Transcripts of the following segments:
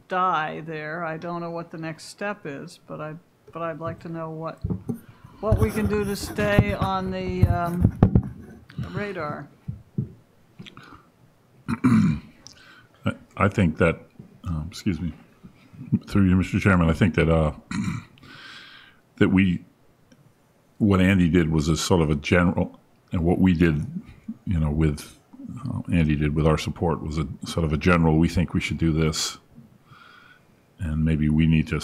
die there. I don't know what the next step is, but I'd like to know what we can do to stay on the radar. I think that, excuse me, through you, Mr. Chairman, I think that what Andy did was a sort of a general, and what we did, with Andy did with our support was a sort of a general. We think we should do this, and maybe we need to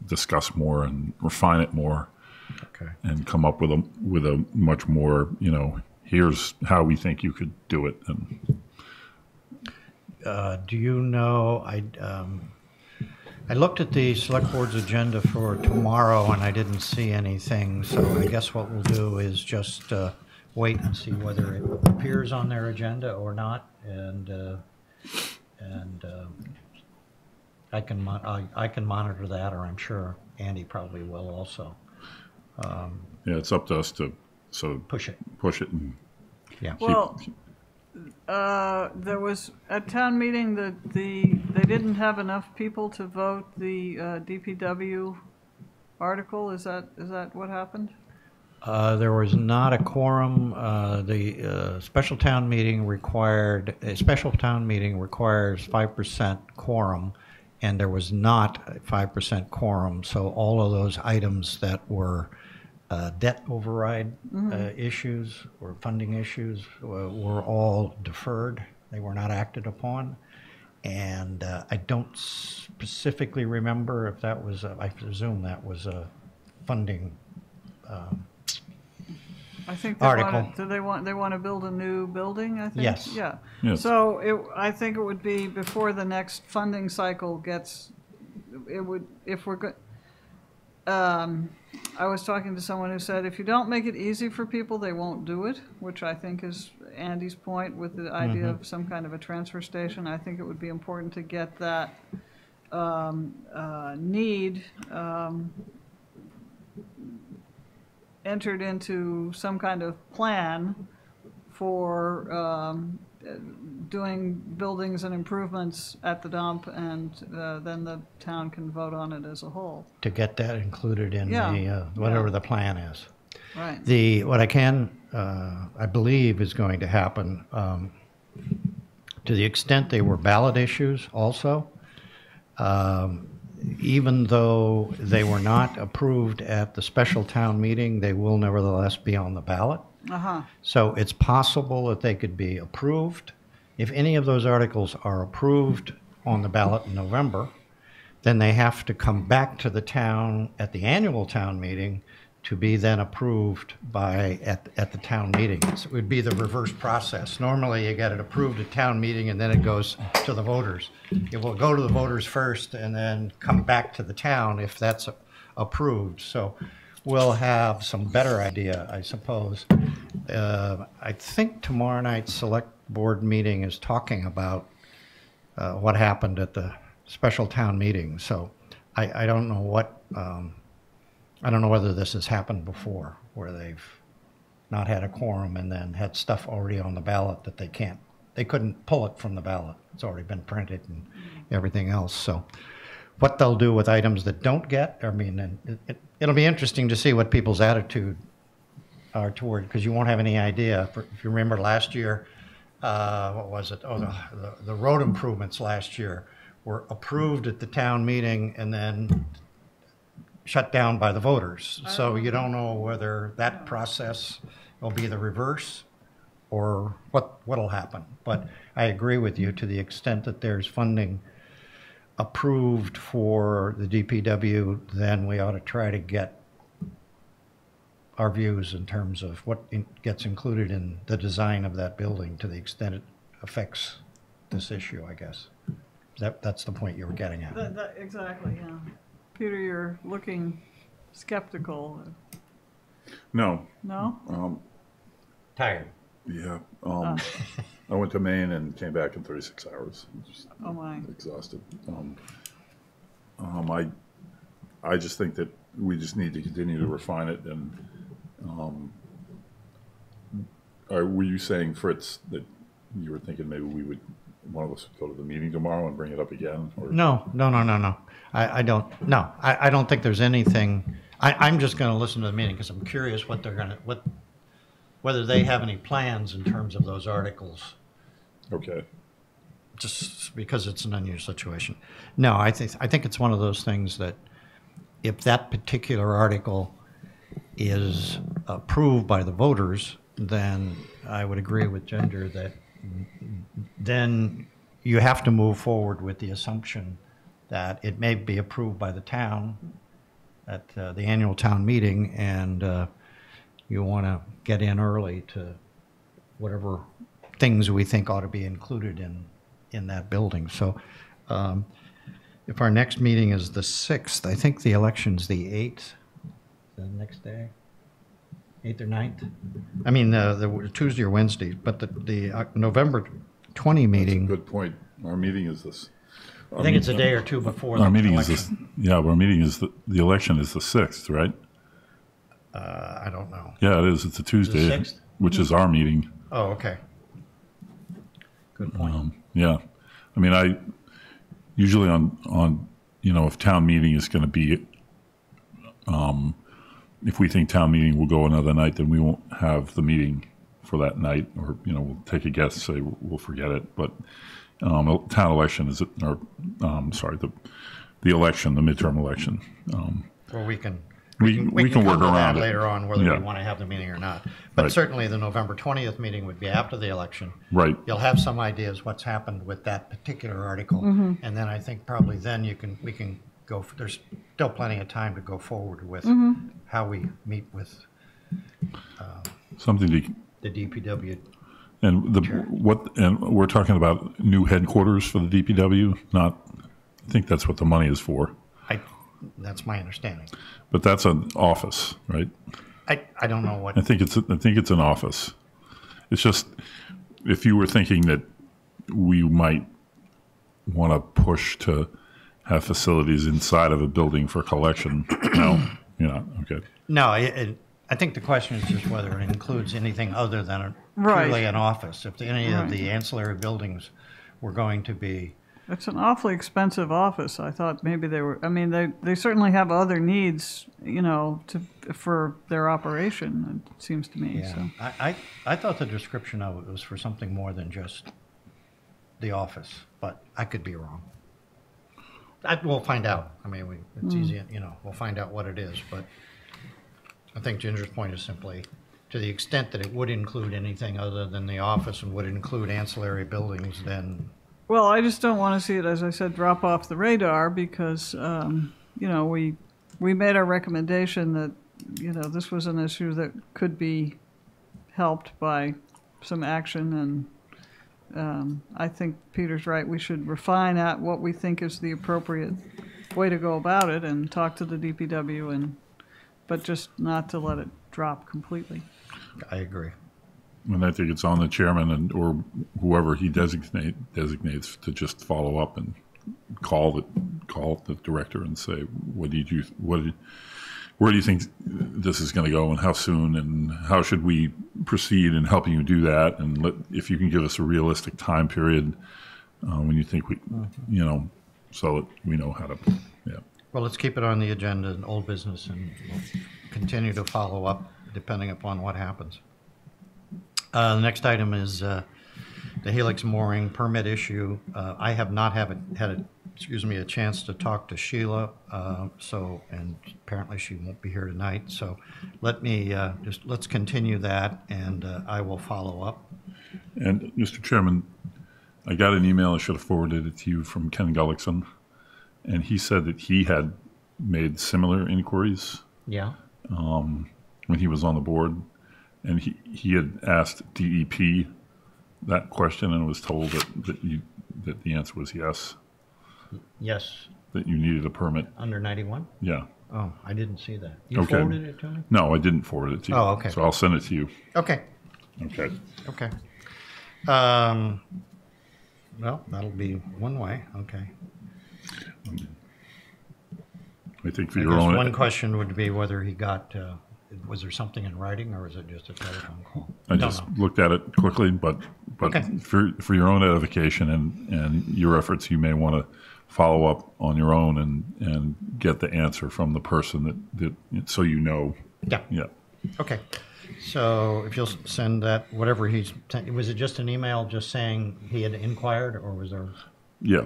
discuss more and refine it more, and come up with a much more, here's how we think you could do it. And do you know, I looked at the select board's agenda for tomorrow and I didn't see anything, so I guess what we'll do is just wait and see whether it appears on their agenda or not, and I can monitor that, or I'm sure Andy probably will also. yeah, it's up to us to sort of push it. And Yeah. Well, there was at town meeting that they didn't have enough people to vote the DPW article. Is that what happened? There was not a quorum. The special town meeting requires 5% quorum, and there was not a 5% quorum. So all of those items that were debt override issues or funding issues were all deferred. They were not acted upon. And I don't specifically remember if that was, I presume that was a funding I think article. They want to build a new building, I think? Yes. Yeah. Yes. So I think it would be before the next funding cycle gets, if we're good. I was talking to someone who said, if you don't make it easy for people, they won't do it, which I think is Andy's point with the idea of some kind of a transfer station. I think it would be important to get that need entered into some kind of plan for doing buildings and improvements at the dump, and then the town can vote on it as a whole. To get that included in the whatever the plan is. Right. What I believe is going to happen, to the extent they were ballot issues also, even though they were not approved at the special town meeting, they will nevertheless be on the ballot. So it's possible that they could be approved. If any of those articles are approved on the ballot in November, then they have to come back to the town at the annual town meeting to be then approved at the town meeting. So it would be the reverse process. Normally you get it approved at town meeting and then it goes to the voters. It will go to the voters first and then come back to the town if that's approved. So we'll have some better idea, I suppose. I think tomorrow night's select board meeting is talking about what happened at the special town meeting. So I don't know what, I don't know whether this has happened before, where they've not had a quorum and then had stuff already on the ballot that they couldn't pull it from the ballot. It's already been printed and everything else. So what they'll do with items that don't get, it'll be interesting to see what people's attitude are toward, because you won't have any idea. If you remember last year, what was it? Oh, the road improvements last year were approved at the town meeting and then shut down by the voters. So you don't know whether that process will be the reverse or what'll happen. But I agree with you, to the extent that there's funding approved for the DPW, then we ought to try to get our views in terms of what gets included in the design of that building, to the extent it affects this issue, I guess. That's the point you were getting at. Exactly, yeah. Peter, you're looking skeptical. no. No? Tired. Yeah. I went to Maine and came back in 36 hours. Just Oh my. exhausted. I just think that we just need to continue to refine it. And were you saying, Fritz, that you were thinking maybe we would one of us go to the meeting tomorrow and bring it up again? Or? No. I don't. No, I don't think there's anything. I'm just going to listen to the meeting because I'm curious what they're going to whether they have any plans in terms of those articles. Okay. Just because it's an unusual situation. No, I think it's one of those things that if that particular article is approved by the voters, then I would agree with Ginger that then you have to move forward with the assumption that it may be approved by the town at the annual town meeting, and you want to get in early to whatever things we think ought to be included in that building. So if our next meeting is the 6th, I think the election's the 8th, the next day, 8th or 9th? I mean, the Tuesday or Wednesday, but the November 20 meeting. That's a good point. Our meeting is this. I think it's a day or two before our the meeting election. is this. Yeah, our meeting is the election is the 6th, right? I don't know. Yeah, it is. It's a Tuesday, 6th? which is our meeting. Oh, okay. Good point. Yeah, I mean, I usually on if town meeting is going to be, if we think town meeting will go another night, then we won't have the meeting for that night, or we'll take a guess, say we'll forget it. But town election is, or sorry, the election, the midterm election. Well, we can we can come work to that around it later on whether Yeah. we want to have the meeting or not. But Right. certainly the November 20th meeting would be after the election. Right. You'll have some ideas what's happened with that particular article, and then I think probably then we can go. There's still plenty of time to go forward with how we meet with Something to. the DPW. And and we're talking about new headquarters for the DPW. Not, I think that's what the money is for. That's my understanding. But that's an office, right? I don't know what. I think it's an office. It's just if you were thinking that we might want to push to have facilities inside of a building for collection. No, you're not. Okay. No, I think the question is just whether it includes anything other than Right. purely an office. If any Right. of the ancillary buildings were going to be. It's an awfully expensive office. I thought maybe they were, I mean, they certainly have other needs, for their operation, it seems to me, so. I thought the description of it was for something more than just the office, but I could be wrong. We'll find out. I mean, it's easy, we'll find out what it is, but I think Ginger's point is simply, to the extent that it would include anything other than the office and would include ancillary buildings, then. Well, I just don't want to see it, as I said, drop off the radar because, we made our recommendation that, this was an issue that could be helped by some action. And I think Peter's right. We should refine out what we think is the appropriate way to go about it and talk to the DPW, but just not to let it drop completely. I agree. And I think it's on the chairman or whoever he designates to just follow up and call the director and say, where do you think this is going to go and how soon and how should we proceed in helping you do that? And if you can give us a realistic time period when you think so that we know how to, yeah. Well, let's keep it on the agenda in old business, and we'll continue to follow up depending upon what happens. The next item is the Helix mooring permit issue. I have not had a chance to talk to Sheila, and apparently she won't be here tonight. So let's continue that, and I will follow up. And Mr. Chairman, I got an email, I should have forwarded it to you, from Ken Gullickson, and he said that he had made similar inquiries Yeah. when he was on the board. And he had asked DEP that question and was told that the answer was yes, Yes. that you needed a permit. Under 91? Yeah. Oh, I didn't see that. You Okay. forwarded it to me? No, I didn't forward it to you. Oh, okay. So I'll send it to you. Okay. Okay. Okay. Well, that'll be one way. Okay. I think for I your guess own. one question would be whether he got, was there something in writing or was it just a telephone call? I just looked at it quickly, but But Okay. for your own edification and your efforts, you may want to follow up on your own and get the answer from the person that so you know. Yeah. Yeah. Okay. So if you'll send that, whatever he's, was it just an email just saying he had inquired, or was there? Yeah.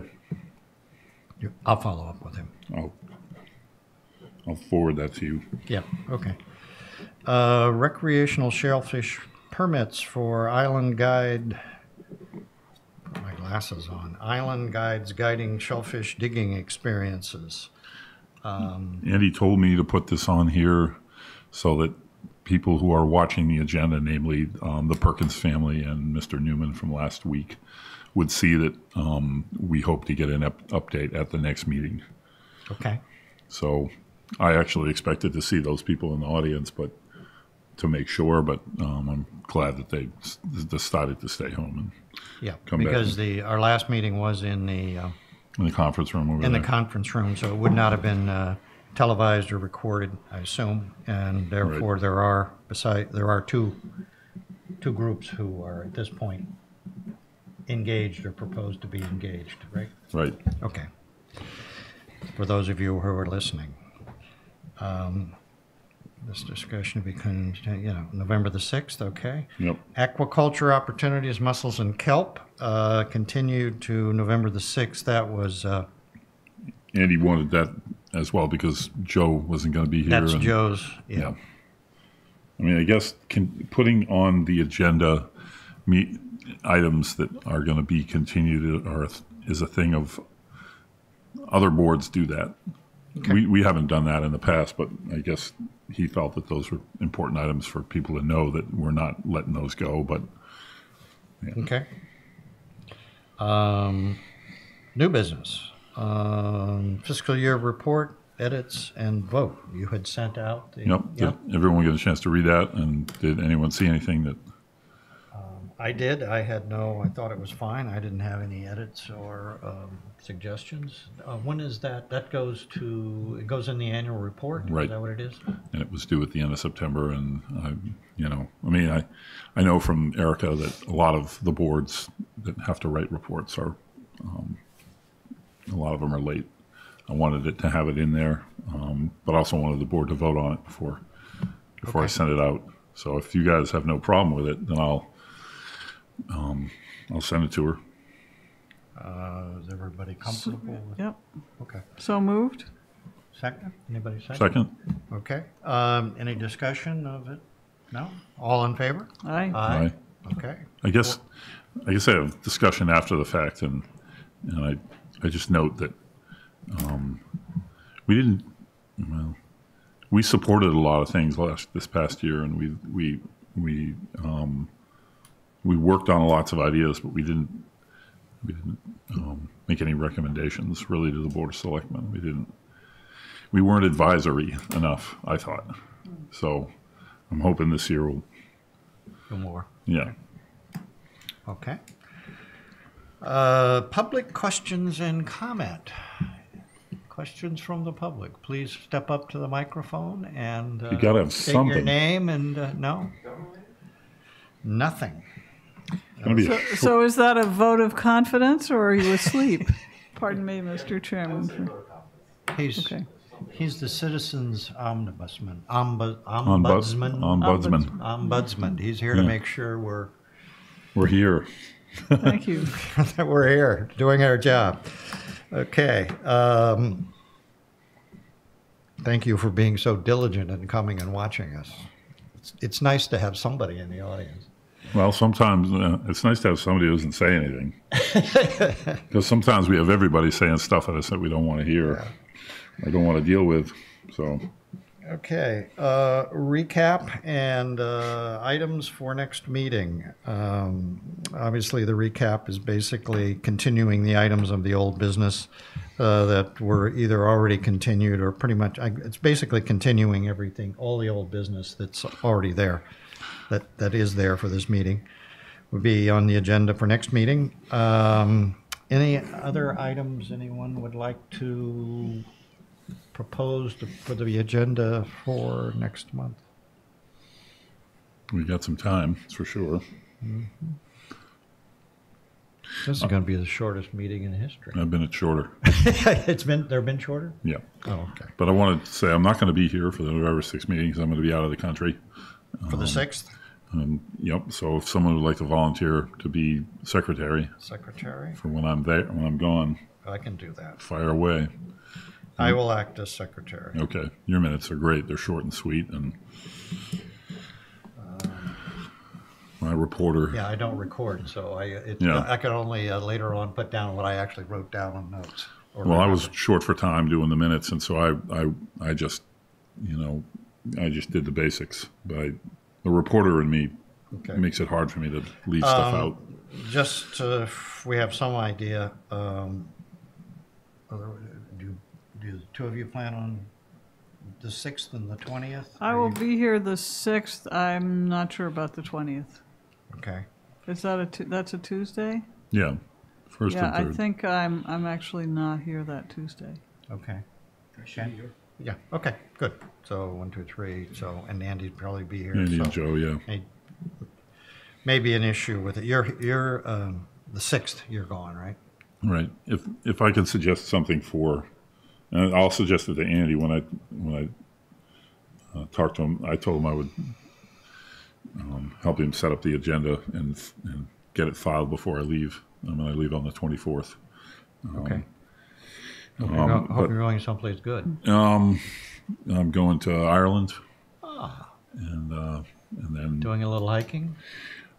I'll follow up with him. I'll forward that to you. Yeah, okay. Recreational shellfish permits for Island Guide, put my glasses on, Island Guides guiding shellfish digging experiences. Andy told me to put this on here so that people who are watching the agenda, namely the Perkins family and Mr. Newman from last week, would see that we hope to get an update at the next meeting. Okay. So I actually expected to see those people in the audience, but to make sure. But I'm glad that they decided to stay home and Yeah, come back. because our last meeting was in the conference room over in the there. conference room, so it would not have been televised or recorded, I assume, and therefore Right. there are two groups who are at this point engaged or proposed to be engaged, right? Right. Okay. For those of you who are listening, this discussion becomes, November the 6th, okay? Yep. Aquaculture opportunities, mussels and kelp, continued to November the 6th. That was, Andy wanted that as well because Joe wasn't going to be here. that's and- Joe's, Yeah. I mean, I guess putting on the agenda items that are going to be continued is a thing of other boards do that. Okay. We haven't done that in the past, but I guess he felt that those were important items for people to know that we're not letting those go. But Okay. New business. Fiscal year report, edits, and vote. You had sent out the. yep, Yep. did everyone get a chance to read that? And did anyone see anything that? I did. I thought it was fine. I didn't have any edits or suggestions. When is that? That goes in the annual report? Right. Is that what it is? And it was due at the end of September. And I know from Erica that a lot of the boards that have to write reports are, a lot of them are late. I wanted it to have it in there, but also wanted the board to vote on it before I Okay. send it out. So if you guys have no problem with it, then I'll send it to her. Is everybody comfortable with? Yep. Okay. So moved? Second? Anybody second? Second? Okay. Any discussion of it? No? All in favor? Aye. Aye. Okay. I guess I have discussion after the fact, and I just note that we supported a lot of things this past year, and we worked on lots of ideas, but we didn't make any recommendations really to the Board of Selectmen. We weren't advisory enough, I thought. So I'm hoping this year will. No more. Yeah. Okay. Public questions and comment. Questions from the public. Please step up to the microphone and You gotta have state your something. name and no? Nothing. It's gonna be a short- So is that a vote of confidence, or are you asleep? Pardon me, Mr. Chairman. He's Okay. he's the citizens ombudsman. Ombudsman. He's here to Yeah. make sure we're here. Thank you. that we're here doing our job. Okay. Thank you for being so diligent and coming and watching us. It's nice to have somebody in the audience. Well, sometimes it's nice to have somebody who doesn't say anything. Because sometimes we have everybody saying stuff at us that we don't want to hear, or don't want to deal with. So, Okay. Recap and items for next meeting. Obviously, the recap is basically continuing the items of the old business that were either already continued or pretty much, it's basically continuing everything, all the old business that's already there, that is there for this meeting, would be on the agenda for next meeting. Any other items anyone would like to proposed for the agenda for next month? we got some time, that's for sure. This is going to be the shortest meeting in history. I've been at shorter. They've been shorter? Yeah. Oh, okay. But I wanted to say I'm not going to be here for the November 6th meeting because I'm going to be out of the country. For the 6th? Yep. So if someone would like to volunteer to be secretary Secretary? for when I'm there, when I'm gone, I can do that. fire away. I will act as secretary. Okay. Your minutes are great. They're short and sweet. And my reporter. Yeah, I don't record, so Yeah. I can only later on put down what I actually wrote down on notes. Well, I was short for time doing the minutes, and so I just, I just did the basics. But the reporter in me makes it hard for me to leave stuff out. Just if we have some idea, do the two of you plan on the 6th and the 20th? I will be here the 6th. I'm not sure about the 20th. Okay. Is that that's a Tuesday? Yeah, first Yeah, and I third. think I'm actually not here that Tuesday. Okay. Yeah, okay, good. So 1, 2, 3, so, and Andy'd probably be here. Andy so and Joe, yeah. Maybe an issue with it. You're the 6th, you're gone, right? Right. If I could suggest something for, and I'll suggest it to Andy when I talk to him. I told him I would help him set up the agenda and get it filed before I leave. When I leave on the 24th. Okay. Hope you're going someplace good. I'm going to Ireland, and then Doing a little hiking?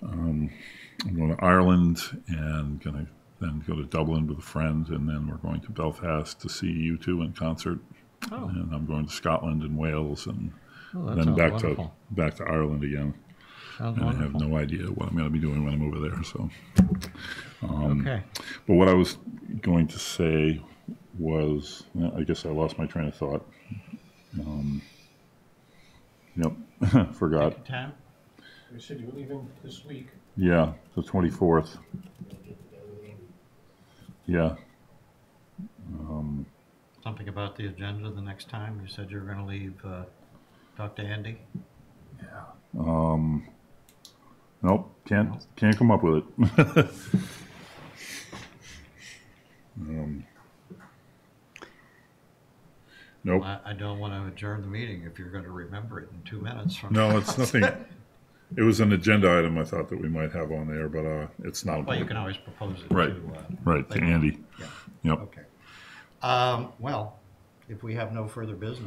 I'm going to Ireland and going to then go to Dublin with a friend, and then we're going to Belfast to see U2 in concert. Oh. And I'm going to Scotland and Wales, and Oh, that then sounds back wonderful. to Ireland again. Sounds And I have wonderful. no idea what I'm going to be doing when I'm over there. So, Okay. but what I was going to say was, I guess I lost my train of thought. Yep, forgot. Time? You said you were leaving this week. Yeah, the 24th. Yeah. Something about the agenda the next time? You said you were going to leave, talk to Andy? Nope, can't come up with it. Nope. I don't want to adjourn the meeting if you're going to remember it in 2 minutes from No, it's nothing. It was an agenda item I thought that we might have on there, but it's not. Well, you can always propose it Right, to... right, to later. Andy. Yeah. Yep. Okay. Well, if we have no further business,